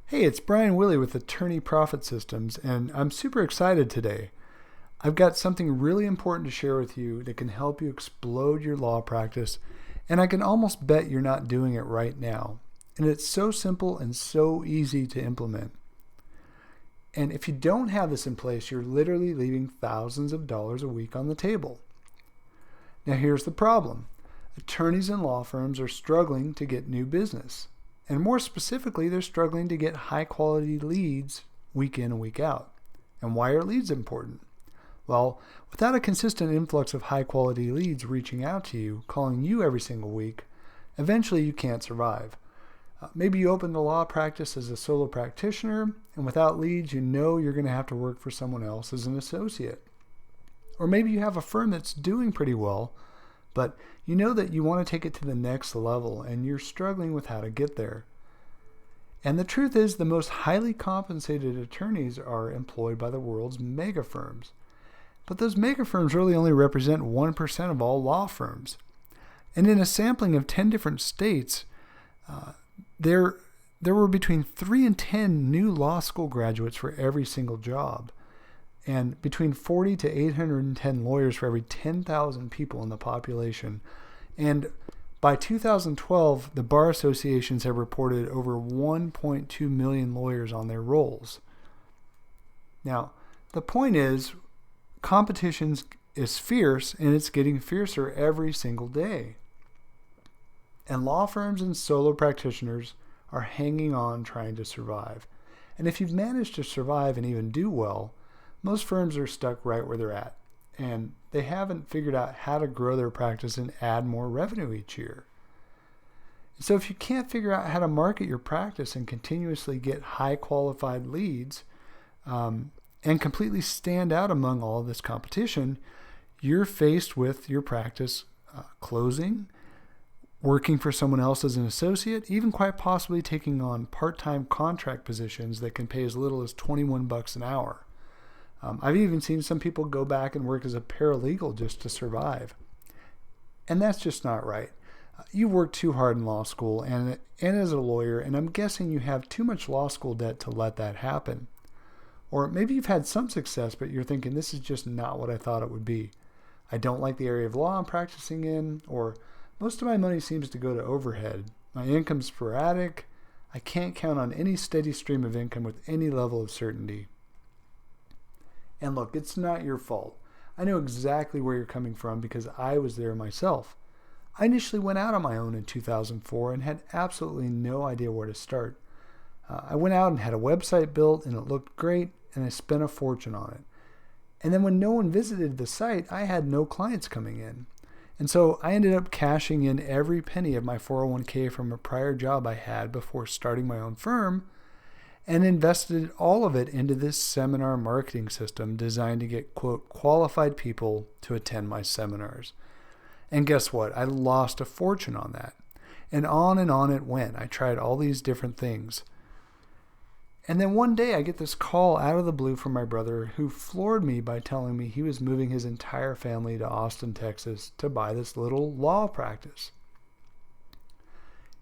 Hey, it's Brian Willey with Attorney Profit Systems, and I'm super excited today. I've got something really important to share with you that can help you explode your law practice, and I can almost bet you're not doing it right now. And it's so simple and so easy to implement. And if you don't have this in place, you're literally leaving thousands of dollars a week on the table. Now here's the problem. Attorneys and law firms are struggling to get new business. And more specifically, they're struggling to get high quality leads week in and week out. And why are leads important? Well, without a consistent influx of high quality leads reaching out to you, calling you every single week, eventually you can't survive. Maybe you opened a law practice as a solo practitioner, and without leads, you know you're going to have to work for someone else as an associate. Or maybe you have a firm that's doing pretty well, but you know that you want to take it to the next level and you're struggling with how to get there. And the truth is, the most highly compensated attorneys are employed by the world's mega firms. But those mega firms really only represent 1% of all law firms. And in a sampling of 10 different states, there were between 3 and 10 new law school graduates for every single job, and between 40 to 810 lawyers for every 10,000 people in the population. And by 2012, the bar associations have reported over 1.2 million lawyers on their rolls. Now, the point is, competition is fierce, and it's getting fiercer every single day. And law firms and solo practitioners are hanging on, trying to survive. And if you've managed to survive and even do well, most firms are stuck right where they're at, and they haven't figured out how to grow their practice and add more revenue each year. So if you can't figure out how to market your practice and continuously get high qualified leads and completely stand out among all this competition, you're faced with your practice closing, working for someone else as an associate, even quite possibly taking on part-time contract positions that can pay as little as $21 an hour. I've even seen some people go back and work as a paralegal just to survive. And that's just not right. You worked too hard in law school and as a lawyer, and I'm guessing you have too much law school debt to let that happen. Or maybe you've had some success, but you're thinking, this is just not what I thought it would be. I don't like the area of law I'm practicing in, or most of my money seems to go to overhead. My income's sporadic. I can't count on any steady stream of income with any level of certainty. And look, it's not your fault. I know exactly where you're coming from because I was there myself. I initially went out on my own in 2004 and had absolutely no idea where to start. I went out and had a website built, and it looked great, and I spent a fortune on it. And then when no one visited the site, I had no clients coming in. And so I ended up cashing in every penny of my 401k from a prior job I had before starting my own firm, and invested all of it into this seminar marketing system designed to get, quote, qualified people to attend my seminars. And guess what? I lost a fortune on that. And on it went. I tried all these different things. And then one day I get this call out of the blue from my brother, who floored me by telling me he was moving his entire family to Austin, Texas to buy this little law practice.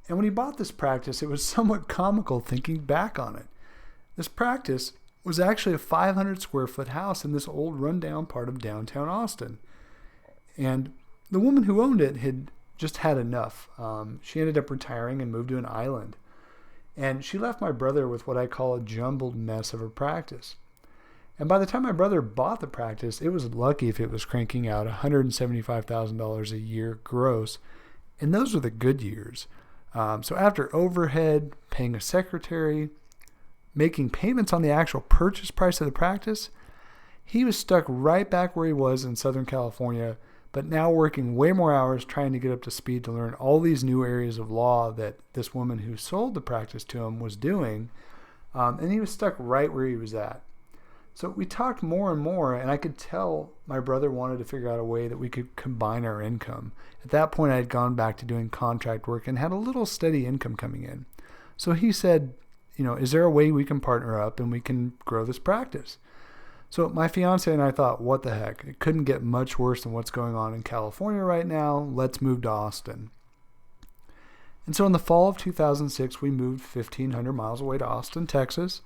And when he bought this practice, it was somewhat comical thinking back on it. This practice was actually a 500 square foot house in this old rundown part of downtown Austin. And the woman who owned it had just had enough. She ended up retiring and moved to an island. And she left my brother with what I call a jumbled mess of a practice. And by the time my brother bought the practice, it was lucky if it was cranking out $175,000 a year gross. And those were the good years. So after overhead, paying a secretary, making payments on the actual purchase price of the practice, he was stuck right back where he was in Southern California, but now working way more hours trying to get up to speed to learn all these new areas of law that this woman who sold the practice to him was doing. And he was stuck right where he was at. So we talked more and more, and I could tell my brother wanted to figure out a way that we could combine our income. At that point, I had gone back to doing contract work and had a little steady income coming in. So he said, is there a way we can partner up and we can grow this practice? So my fiance and I thought, what the heck? It couldn't get much worse than what's going on in California right now. Let's move to Austin. And so in the fall of 2006, we moved 1,500 miles away to Austin, Texas,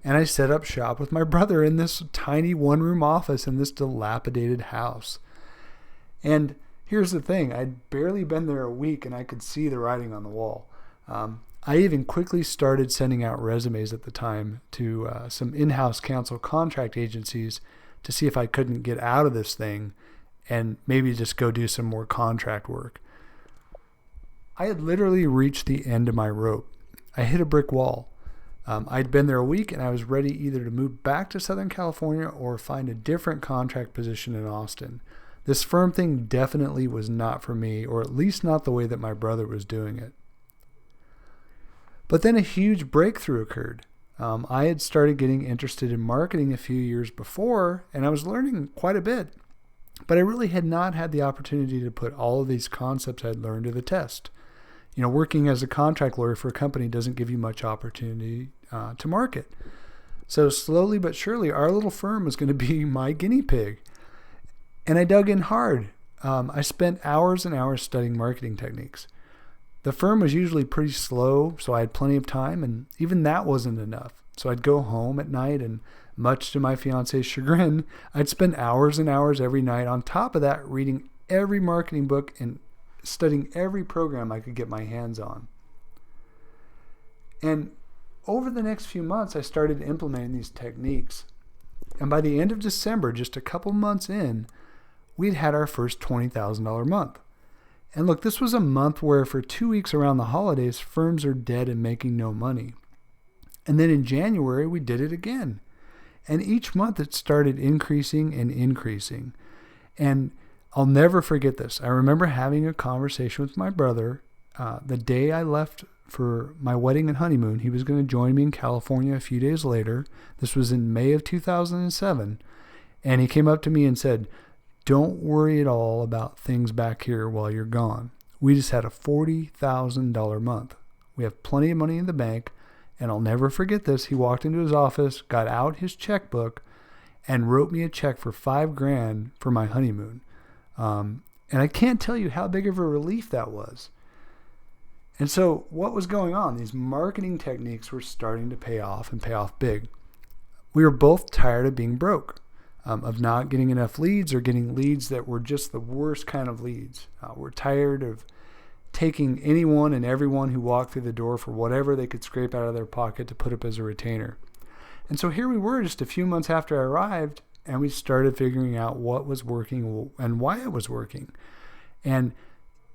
and I set up shop with my brother in this tiny one-room office in this dilapidated house. And here's the thing, I'd barely been there a week and I could see the writing on the wall. I even quickly started sending out resumes at the time to some in-house counsel contract agencies to see if I couldn't get out of this thing and maybe just go do some more contract work. I had literally reached the end of my rope. I hit a brick wall. I'd been there a week and I was ready either to move back to Southern California or find a different contract position in Austin. This firm thing definitely was not for me, or at least not the way that my brother was doing it. But then a huge breakthrough occurred. I had started getting interested in marketing a few years before, and I was learning quite a bit. But I really had not had the opportunity to put all of these concepts I'd learned to the test. Working as a contract lawyer for a company doesn't give you much opportunity to market. So slowly but surely, our little firm was going to be my guinea pig. And I dug in hard. I spent hours and hours studying marketing techniques. The firm was usually pretty slow, so I had plenty of time, and even that wasn't enough. So I'd go home at night, and much to my fiance's chagrin, I'd spend hours and hours every night on top of that reading every marketing book and studying every program I could get my hands on. And over the next few months, I started implementing these techniques. And by the end of December, just a couple months in, we'd had our first $20,000 month. And look, this was a month where for 2 weeks around the holidays, firms are dead and making no money. And then in January, we did it again. And each month it started increasing and increasing. And I'll never forget this. I remember having a conversation with my brother the day I left for my wedding and honeymoon. He was going to join me in California a few days later. This was in May of 2007. And he came up to me and said, "Don't worry at all about things back here while you're gone. We just had a $40,000 month. We have plenty of money in the bank." And I'll never forget this. He walked into his office, got out his checkbook, and wrote me a check for $5,000 for my honeymoon. And I can't tell you how big of a relief that was. And so what was going on? These marketing techniques were starting to pay off and pay off big. We were both tired of being broke. Of not getting enough leads or getting leads that were just the worst kind of leads. We're tired of taking anyone and everyone who walked through the door for whatever they could scrape out of their pocket to put up as a retainer. And so here we were just a few months after I arrived, and we started figuring out what was working and why it was working. And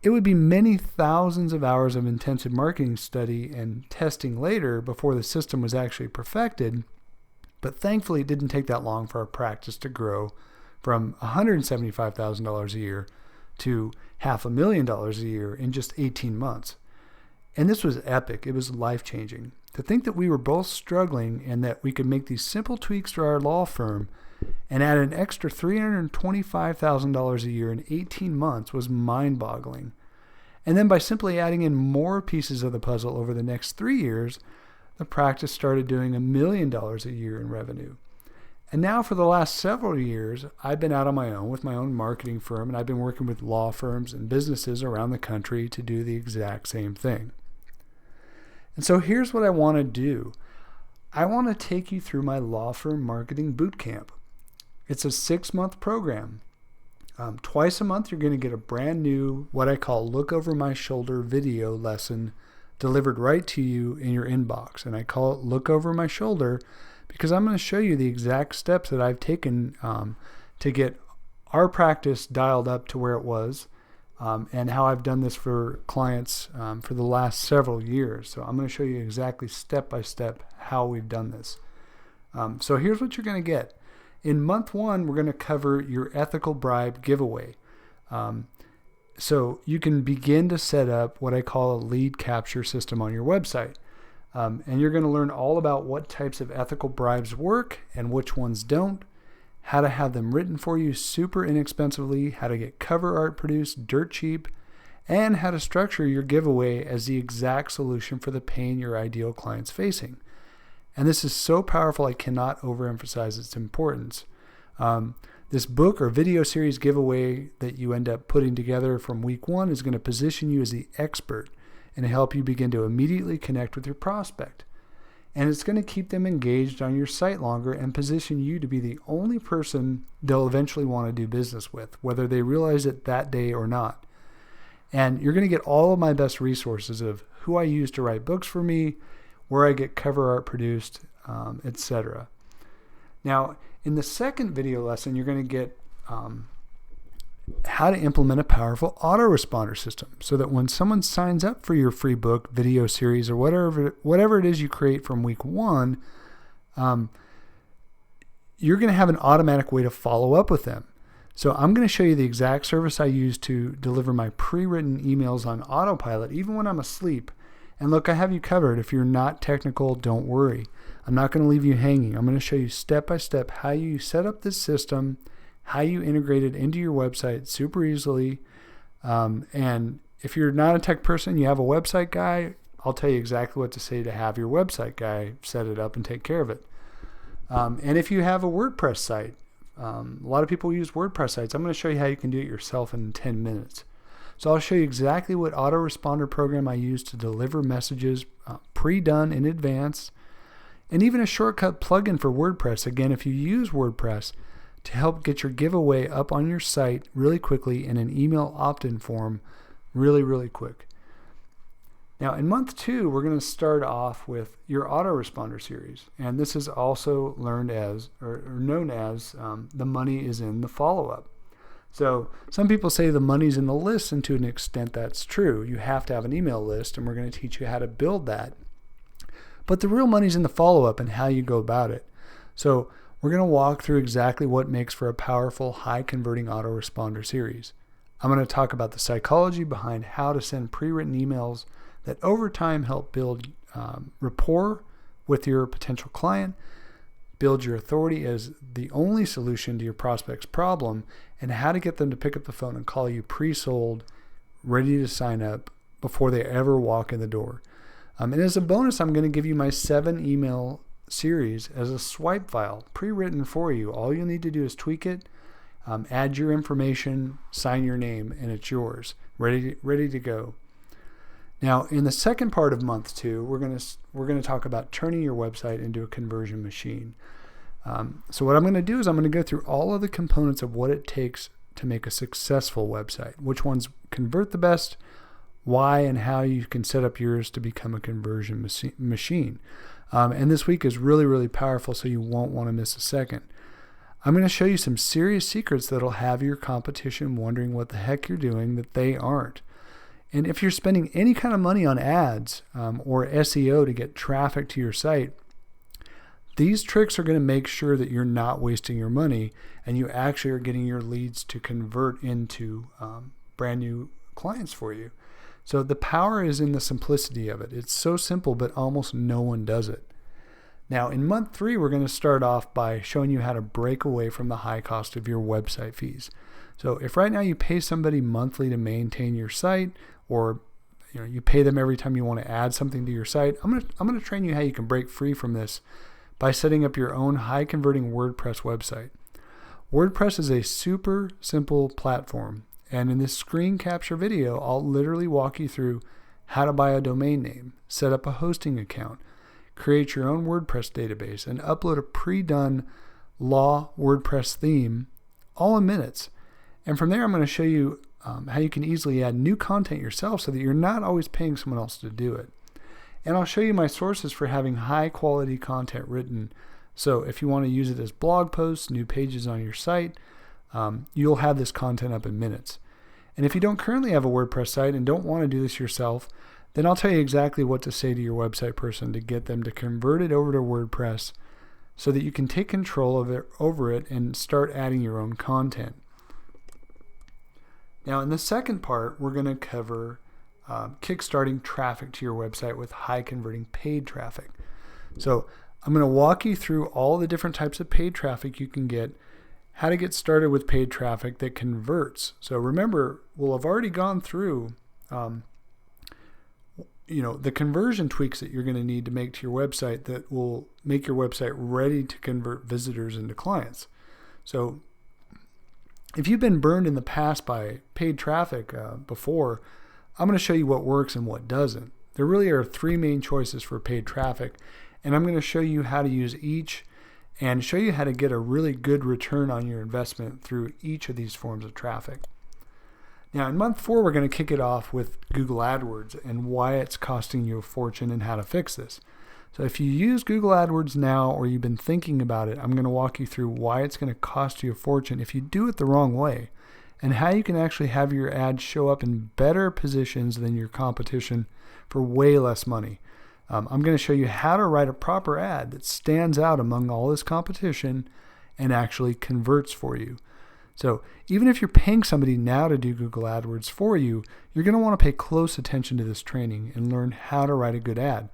it would be many thousands of hours of intensive marketing study and testing later before the system was actually perfected. But thankfully, it didn't take that long for our practice to grow from $175,000 a year to $500,000 a year in just 18 months. And this was epic. It was life-changing. To think that we were both struggling and that we could make these simple tweaks to our law firm and add an extra $325,000 a year in 18 months was mind-boggling. And then by simply adding in more pieces of the puzzle over the next 3 years, the practice started doing $1 million a year in revenue. And now for the last several years, I've been out on my own with my own marketing firm, and I've been working with law firms and businesses around the country to do the exact same thing. And so here's what I want to do. I want to take you through my law firm marketing bootcamp. It's a 6-month program. Twice a month, you're going to get a brand new, what I call look over my shoulder video lesson delivered right to you in your inbox. And I call it look over my shoulder because I'm going to show you the exact steps that I've taken to get our practice dialed up to where it was, and how I've done this for clients for the last several years. So I'm going to show you exactly step by step how we've done this. So here's what you're going to get. In month 1, we're going to cover your ethical bribe giveaway. So you can begin to set up what I call a lead capture system on your website. And you're going to learn all about what types of ethical bribes work and which ones don't, how to have them written for you super inexpensively, how to get cover art produced dirt cheap, and how to structure your giveaway as the exact solution for the pain your ideal client's facing. And this is so powerful, I cannot overemphasize its importance. This book or video series giveaway that you end up putting together from week 1 is going to position you as the expert and help you begin to immediately connect with your prospect. And it's going to keep them engaged on your site longer and position you to be the only person they'll eventually want to do business with, whether they realize it that day or not. And you're going to get all of my best resources of who I use to write books for me, where I get cover art produced, etc. Now, in the second video lesson, you're going to get how to implement a powerful autoresponder system so that when someone signs up for your free book, video series, or whatever it is you create from week 1, you're going to have an automatic way to follow up with them. So I'm going to show you the exact service I use to deliver my pre-written emails on autopilot, even when I'm asleep. And look, I have you covered. If you're not technical, don't worry. I'm not going to leave you hanging. I'm going to show you step by step how you set up this system, how you integrate it into your website super easily. And if you're not a tech person, you have a website guy, I'll tell you exactly what to say to have your website guy set it up and take care of it. And if you have a WordPress site, a lot of people use WordPress sites. I'm going to show you how you can do it yourself in 10 minutes. So I'll show you exactly what autoresponder program I use to deliver messages pre-done in advance, and even a shortcut plugin for WordPress. Again, if you use WordPress, to help get your giveaway up on your site really quickly in an email opt-in form really, really quick. Now, in month 2, we're going to start off with your autoresponder series. And this is also known as the money is in the follow-up. So some people say the money's in the list, and to an extent that's true. You have to have an email list, and we're going to teach you how to build that. But the real money's in the follow-up and how you go about it. So we're going to walk through exactly what makes for a powerful, high-converting autoresponder series. I'm going to talk about the psychology behind how to send pre-written emails that over time help build rapport with your potential client, build your authority as the only solution to your prospect's problem, and how to get them to pick up the phone and call you pre-sold, ready to sign up before they ever walk in the door. And as a bonus, I'm going to give you my 7 email series as a swipe file, pre-written for you. All you'll need to do is tweak it, add your information, sign your name, and it's yours, ready to go. Now, in the second part of month 2, we're going to talk about turning your website into a conversion machine. So what I'm going to do is I'm going to go through all of the components of what it takes to make a successful website, which ones convert the best, why and how you can set up yours to become a conversion machine. And this week is really, really powerful, so you won't want to miss a second. I'm going to show you some serious secrets that'll have your competition wondering what the heck you're doing that they aren't. And if you're spending any kind of money on ads or SEO to get traffic to your site, these tricks are going to make sure that you're not wasting your money and you actually are getting your leads to convert into brand new clients for you. So the power is in the simplicity of it. It's so simple, but almost no one does it. Now, in month 3, we're going to start off by showing you how to break away from the high cost of your website fees. So if right now you pay somebody monthly to maintain your site, or you pay them every time you want to add something to your site, I'm going to train you how you can break free from this by setting up your own high converting WordPress website. WordPress is a super simple platform, and in this screen capture video, I'll literally walk you through how to buy a domain name, set up a hosting account, create your own WordPress database, and upload a pre-done law WordPress theme, all in minutes. And from there, I'm going to show you how you can easily add new content yourself so that you're not always paying someone else to do it. And I'll show you my sources for having high quality content written. So if you want to use it as blog posts, new pages on your site, you'll have this content up in minutes. And if you don't currently have a WordPress site and don't want to do this yourself, then I'll tell you exactly what to say to your website person to get them to convert it over to WordPress so that you can take control of it over it and start adding your own content. Now, in the second part, we're going to cover kickstarting traffic to your website with high converting paid traffic. So I'm going to walk you through all the different types of paid traffic you can get, how to get started with paid traffic that converts. So remember, we'll have already gone through the conversion tweaks that you're going to need to make to your website that will make your website ready to convert visitors into clients. So if you've been burned in the past by paid traffic before, I'm going to show you what works and what doesn't. There really are three main choices for paid traffic, and I'm going to show you how to use each and show you how to get a really good return on your investment through each of these forms of traffic. Now, in month 4, we're going to kick it off with Google AdWords and why it's costing you a fortune and how to fix this. So if you use Google AdWords now or you've been thinking about it, I'm going to walk you through why it's going to cost you a fortune if you do it the wrong way, and how you can actually have your ads show up in better positions than your competition for way less money. I'm going to show you how to write a proper ad that stands out among all this competition and actually converts for you. So even if you're paying somebody now to do Google AdWords for you, you're going to want to pay close attention to this training and learn how to write a good ad.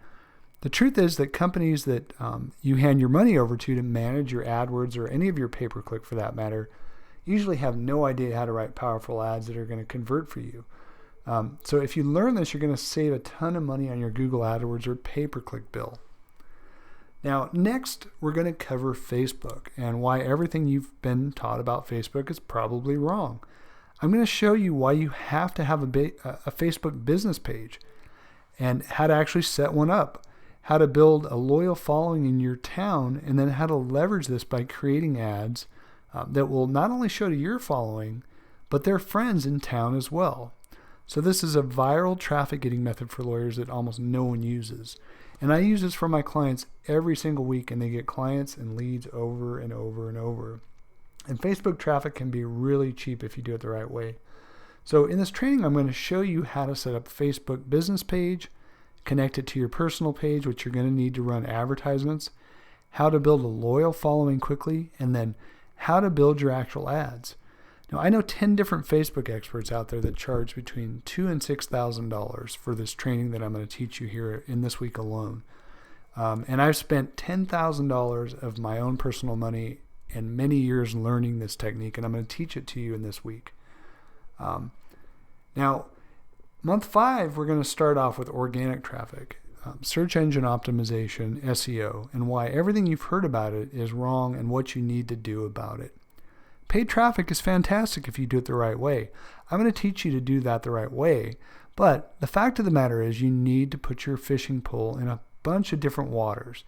The truth is that companies that you hand your money over to manage your AdWords, or any of your pay-per-click for that matter, usually have no idea how to write powerful ads that are going to convert for you. So if you learn this, you're going to save a ton of money on your Google AdWords or pay-per-click bill. Now, next, we're going to cover Facebook and why everything you've been taught about Facebook is probably wrong. I'm going to show you why you have to have a Facebook business page and how to actually set one up, how to build a loyal following in your town, and then how to leverage this by creating ads that will not only show to your following, but their friends in town as well. So this is a viral traffic getting method for lawyers that almost no one uses. And I use this for my clients every single week, and they get clients and leads over and over and over. And Facebook traffic can be really cheap if you do it the right way. So in this training, I'm going to show you how to set up a Facebook business page, connect it to your personal page, which you're going to need to run advertisements, how to build a loyal following quickly, and then how to build your actual ads. Now, I know 10 different Facebook experts out there that charge between $2,000 and $6,000 for this training that I'm going to teach you here in this week alone. And I've spent $10,000 of my own personal money and many years learning this technique, and I'm going to teach it to you in this week. Now, month 5, we're going to start off with organic traffic, search engine optimization, SEO, and why everything you've heard about it is wrong and what you need to do about it. Paid traffic is fantastic if you do it the right way. I'm going to teach you to do that the right way, but the fact of the matter is you need to put your fishing pole in a bunch of different waters.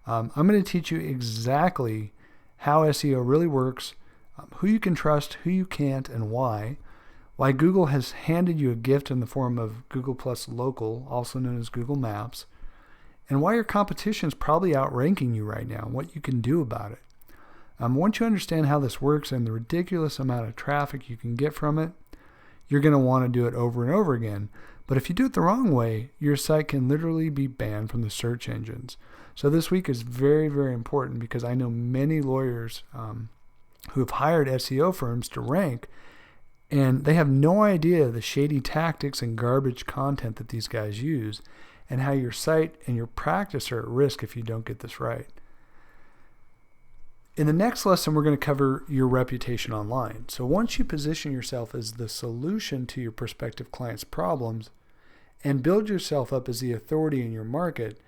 I'm going to teach you exactly how SEO really works, who you can trust, who you can't, and why Google has handed you a gift in the form of Google Plus Local, also known as Google Maps, and why your competition is probably outranking you right now and what you can do about it. Once you understand how this works and the ridiculous amount of traffic you can get from it, you're going to want to do it over and over again. But if you do it the wrong way, your site can literally be banned from the search engines. So this week is very, very important because I know many lawyers who have hired SEO firms to rank, and they have no idea the shady tactics and garbage content that these guys use and how your site and your practice are at risk if you don't get this right. In the next lesson, we're going to cover your reputation online. So once you position yourself as the solution to your prospective clients' problems and build yourself up as the authority in your market,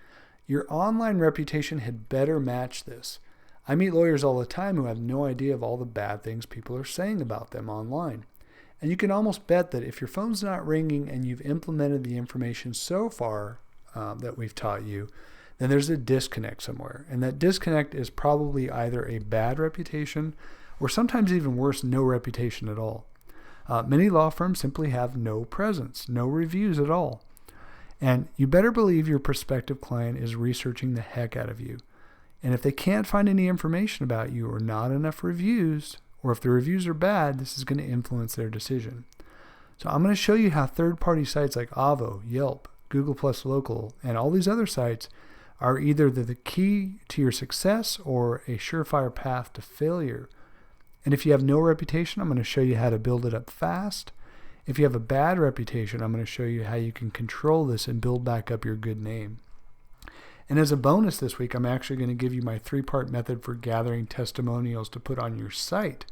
your online reputation had better match this. I meet lawyers all the time who have no idea of all the bad things people are saying about them online. And you can almost bet that if your phone's not ringing and you've implemented the information so far that we've taught you, then there's a disconnect somewhere. And that disconnect is probably either a bad reputation or sometimes even worse, no reputation at all. Many law firms simply have no presence, no reviews at all. And you better believe your prospective client is researching the heck out of you. And if they can't find any information about you or not enough reviews, or if the reviews are bad, this is going to influence their decision. So I'm going to show you how third-party sites like Avvo, Yelp, Google Plus Local, and all these other sites are either the key to your success or a surefire path to failure. And if you have no reputation, I'm going to show you how to build it up fast. If you have a bad reputation, I'm going to show you how you can control this and build back up your good name. And as a bonus this week, I'm actually going to give you my 3-part method for gathering testimonials to put on your site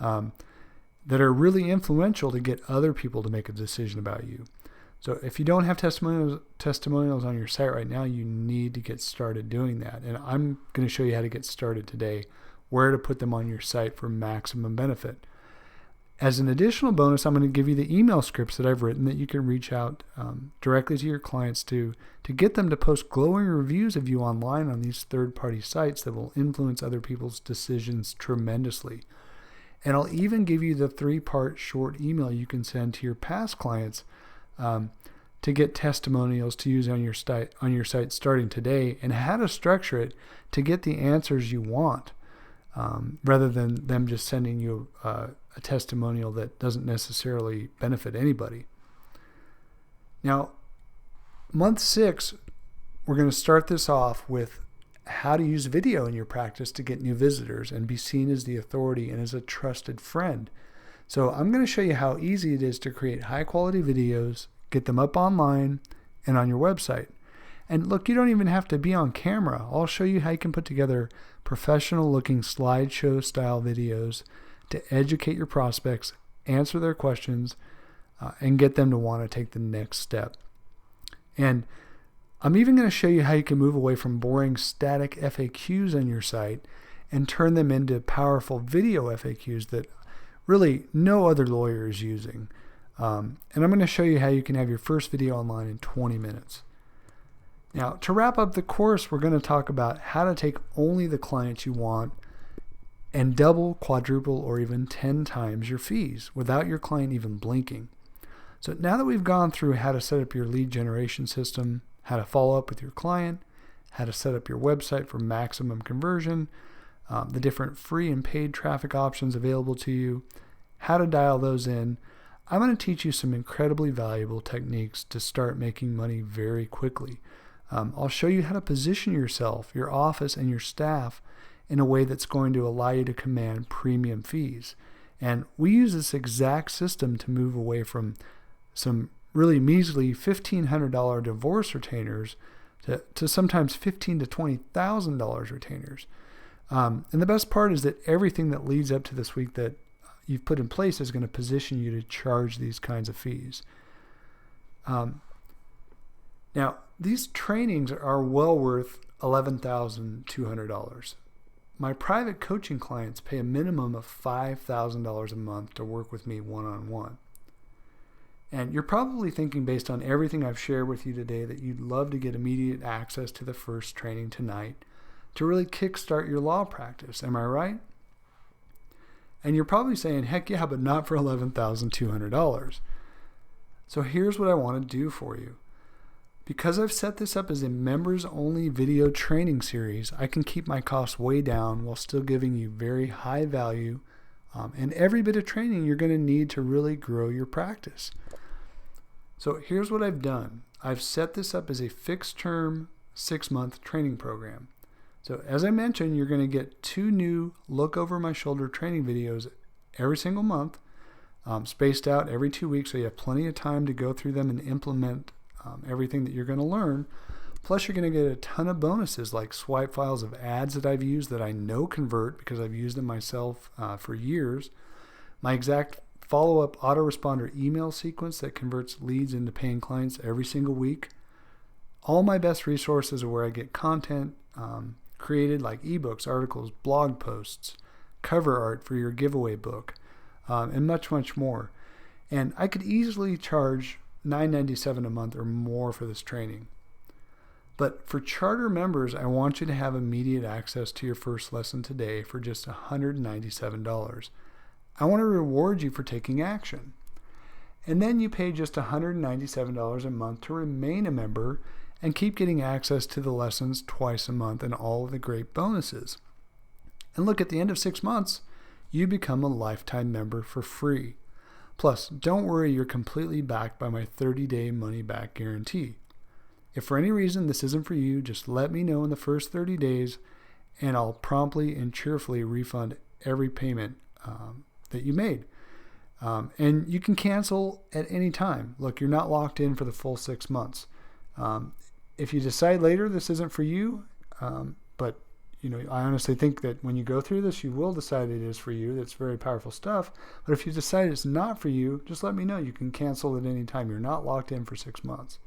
that are really influential to get other people to make a decision about you. So if you don't have testimonials on your site right now, you need to get started doing that. And I'm going to show you how to get started today, where to put them on your site for maximum benefit. As an additional bonus, I'm going to give you the email scripts that I've written that you can reach out directly to your clients to get them to post glowing reviews of you online on these third-party sites that will influence other people's decisions tremendously. And I'll even give you the 3-part short email you can send to your past clients to get testimonials to use on your site starting today, and how to structure it to get the answers you want, rather than them just sending you a testimonial that doesn't necessarily benefit anybody. Now, month 6, we're going to start this off with how to use video in your practice to get new visitors and be seen as the authority and as a trusted friend. So I'm going to show you how easy it is to create high quality videos, get them up online and on your website. And look, you don't even have to be on camera. I'll show you how you can put together professional looking slideshow style videos to educate your prospects, answer their questions, and get them to want to take the next step. And I'm even going to show you how you can move away from boring static FAQs on your site and turn them into powerful video FAQs that really no other lawyer is using. And I'm going to show you how you can have your first video online in 20 minutes. Now, to wrap up the course, we're going to talk about how to take only the clients you want and double, quadruple, or even 10 times your fees without your client even blinking. So now that we've gone through how to set up your lead generation system, how to follow up with your client, how to set up your website for maximum conversion, the different free and paid traffic options available to you, how to dial those in, I'm going to teach you some incredibly valuable techniques to start making money very quickly. I'll show you how to position yourself, your office, and your staff in a way that's going to allow you to command premium fees. And we use this exact system to move away from some really measly $1,500 divorce retainers to sometimes $15,000 to $20,000 retainers. And the best part is that everything that leads up to this week that you've put in place is going to position you to charge these kinds of fees. Now, these trainings are well worth $11,200. My private coaching clients pay a minimum of $5,000 a month to work with me one-on-one. And you're probably thinking, based on everything I've shared with you today, that you'd love to get immediate access to the first training tonight to really kickstart your law practice. Am I right? And you're probably saying, heck yeah, but not for $11,200. So here's what I want to do for you. Because I've set this up as a members-only video training series, I can keep my costs way down while still giving you very high value and every bit of training you're going to need to really grow your practice. So here's what I've done. I've set this up as a fixed-term 6-month training program. So as I mentioned, you're going to get 2 new look-over-my-shoulder training videos every single month, spaced out every 2 weeks, so you have plenty of time to go through them and implement everything that you're going to learn. Plus, you're going to get a ton of bonuses like swipe files of ads that I've used that I know convert because I've used them myself for years. My exact follow-up autoresponder email sequence that converts leads into paying clients every single week. All my best resources are where I get content created, like ebooks, articles, blog posts, cover art for your giveaway book, and much, much more. And I could easily charge $9.97 a month or more for this training. But for charter members, I want you to have immediate access to your first lesson today for just $197. I want to reward you for taking action. And then you pay just $197 a month to remain a member and keep getting access to the lessons twice a month and all of the great bonuses. And look, at the end of 6 months, you become a lifetime member for free. Plus, don't worry, you're completely backed by my 30-day money-back guarantee. If for any reason this isn't for you, just let me know in the first 30 days, and I'll promptly and cheerfully refund every payment that you made. And you can cancel at any time. Look, you're not locked in for the full 6 months. If you decide later this isn't for you, but I honestly think that when you go through this, you will decide it is for you. That's very powerful stuff. But if you decide it's not for you, just let me know. You can cancel at any time. You're not locked in for 6 months.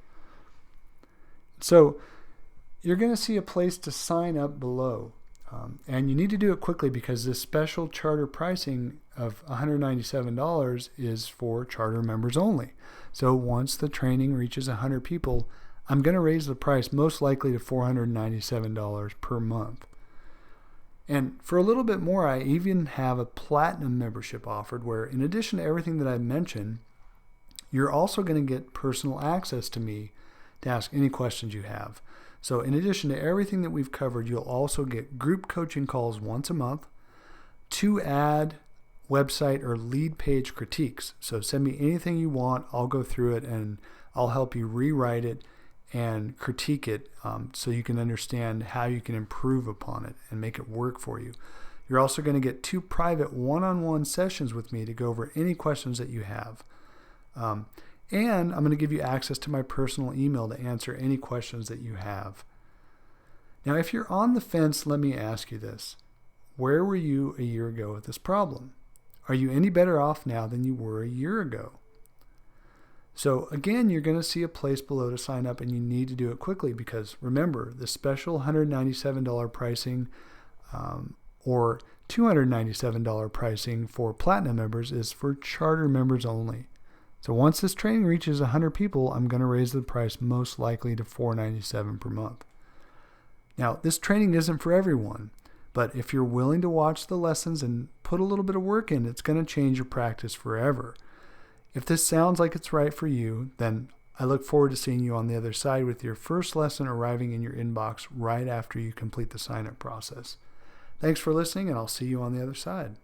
So you're going to see a place to sign up below. And you need to do it quickly because this special charter pricing of $197 is for charter members only. So once the training reaches 100 people, I'm going to raise the price most likely to $497 per month. And for a little bit more, I even have a platinum membership offered where, in addition to everything that I mentioned, you're also going to get personal access to me to ask any questions you have. So in addition to everything that we've covered, you'll also get group coaching calls once a month, 2 ad, website, or lead page critiques. So send me anything you want. I'll go through it and I'll help you rewrite it and critique it so you can understand how you can improve upon it and make it work for you. You're also going to get 2 private one-on-one sessions with me to go over any questions that you have. And I'm going to give you access to my personal email to answer any questions that you have. Now, if you're on the fence, let me ask you this. Where were you a year ago with this problem? Are you any better off now than you were a year ago? So again, you're going to see a place below to sign up, and you need to do it quickly because remember, the special $197 pricing or $297 pricing for platinum members is for charter members only. So once this training reaches 100 people, I'm going to raise the price most likely to $497 per month. Now, this training isn't for everyone, but if you're willing to watch the lessons and put a little bit of work in, it's going to change your practice forever. If this sounds like it's right for you, then I look forward to seeing you on the other side with your first lesson arriving in your inbox right after you complete the sign-up process. Thanks for listening, and I'll see you on the other side.